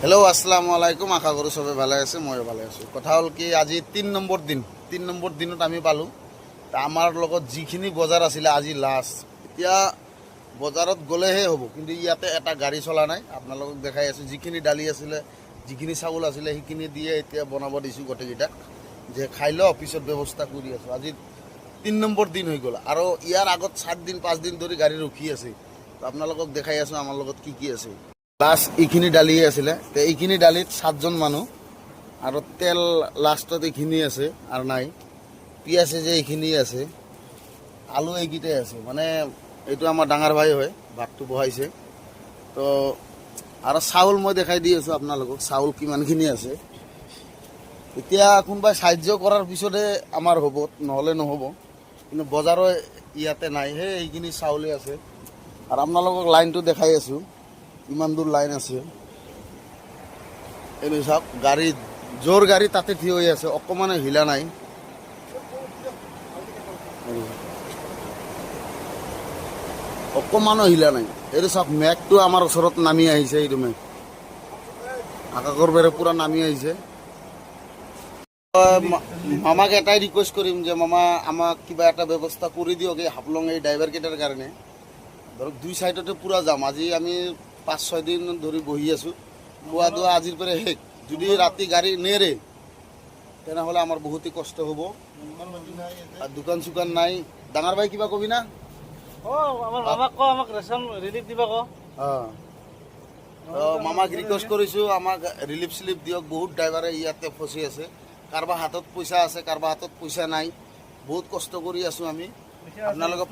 Hello' আসসালামু আলাইকুম। আশা কৰোঁ চবে ভালে আছে, ময়ো ভালে আছোঁ। কথা হ'ল কি, আজি ৩ নম্বৰ দিনত আমি পালোঁ। আমাৰ লগত যিখিনি বজাৰ আছিলে আজি লাষ্ট। এতিয়া বজাৰত গ'লেহে হ'ব, কিন্তু ইয়াতে এটা গাড়ী চলা নাই। আপোনালোকক দেখাই আছোঁ, যিখিনি দালি আছিলে, যিখিনি চাউল আছিলে সেইখিনি দিয়ে এতিয়া বনাব দিছোঁ গোটেইকেইটাক, যে খাই লওঁ, পিছত ব্যৱস্থা কৰি আছোঁ। আজি ৩ নম্বৰ দিন হৈ গ'ল, আৰু ইয়াৰ আগত 4-5 দিন ধৰি গাড়ী ৰখি আছে। তো আপোনালোকক দেখাই আছোঁ আমাৰ লগত কি কি আছে। লাষ্ট এইখিনি দালিয়ে আছিলে, তো এইখিনি দালিত 7জন মানুহ, আৰু তেল লাষ্টত এইখিনি আছে আৰু নাই। পিঁয়াজ যে এইখিনি আছে, আলু এইকেইটাই আছে। মানে এইটো আমাৰ ডাঙৰ ভাই হয়, ভাতটো বহাইছে। তো আৰু চাউল মই দেখাই দি আছোঁ আপোনালোকক, চাউল কিমানখিনি আছে। এতিয়া কোনোবাই সাহায্য কৰাৰ পিছতহে আমাৰ হ'ব, নহ'লে নহ'ব। কিন্তু বজাৰো ইয়াতে নাই, সেই এইখিনি চাউলেই আছে। আৰু আপোনালোকক লাইনটো দেখাই আছোঁ, ইমান দূৰ লাইন আছে। এই চাওক, গাড়ী জোৰ গাড়ী তাতে থিয় হৈ আছে, অকণমানে হিলা নাই। অকণমানো হিলা নাই। এইটো চাওক, মেঘটো আমাৰ ওচৰত নামি আহিছে। এইটো মেঘ আকাশৰ বেৰে পূৰা নামি আহিছে। মামাক এটাই ৰিকুৱেষ্ট কৰিম যে মামা আমাক কিবা এটা ব্যৱস্থা কৰি দিয়ক এই হাফলং এই ড্ৰাইভাৰকেইটাৰ কাৰণে। ধৰক 2 চাইডতে পূৰা যাম। আজি আমি 5-6 দিন ধৰি বহি আছোঁ, খোৱা দোৱা আজিৰ পৰা শেষ। যদি ৰাতি গাড়ী নেৰে তেনেহ'লে আমাৰ বহুতেই কষ্ট হ'ব। আৰু দোকান চোকান নাই। ডাঙৰ ভাই কিবা কবি না? মামাক ৰিকুৱেষ্ট কৰিছোঁ, আমাক ৰিলিফ চিলিফ দিয়ক। বহুত ড্ৰাইভাৰে ইয়াতে ফচি আছে, কাৰোবাৰ হাতত পইচা আছে, কাৰোবাৰ হাতত পইচা নাই। বহুত কষ্ট কৰি আছোঁ আমি। আপোনালোকে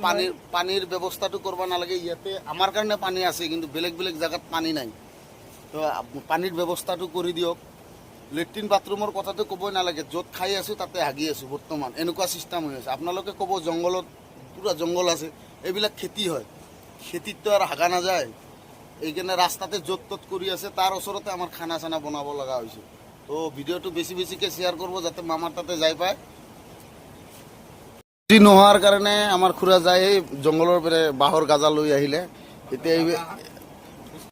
পানীৰ ব্যৱস্থাটো কৰিব নালাগে। ইয়াতে আমাৰ কাৰণে পানী আছে, কিন্তু বেলেগ বেলেগ জেগাত পানী নাই। তো পানীৰ ব্যৱস্থাটো কৰি দিয়ক। লেট্ৰিন বাথৰুমৰ কথাটো ক'বই নালাগে, য'ত খাই আছোঁ তাতে হাগি আছোঁ বৰ্তমান, এনেকুৱা চিষ্টেম হৈ আছে। আপোনালোকে ক'ব জংঘলত, পূৰা জংঘল আছে, এইবিলাক খেতি হয়, খেতিততো আৰু হাগা নাযায়। এইকাৰণে ৰাস্তাতে য'ত ত'ত কৰি আছে, তাৰ ওচৰতে আমাৰ খানা চানা বনাব লগা হৈছে। তো ভিডিঅ'টো বেছিকৈ শ্বেয়াৰ কৰিব, যাতে মামাৰ তাতে যাই পায়। নোহোৱাৰ কাৰণে আমাৰ খুৰা যায় এই জংঘলৰ পৰা বাঁহৰ গাজা লৈ আহিলে। এতিয়া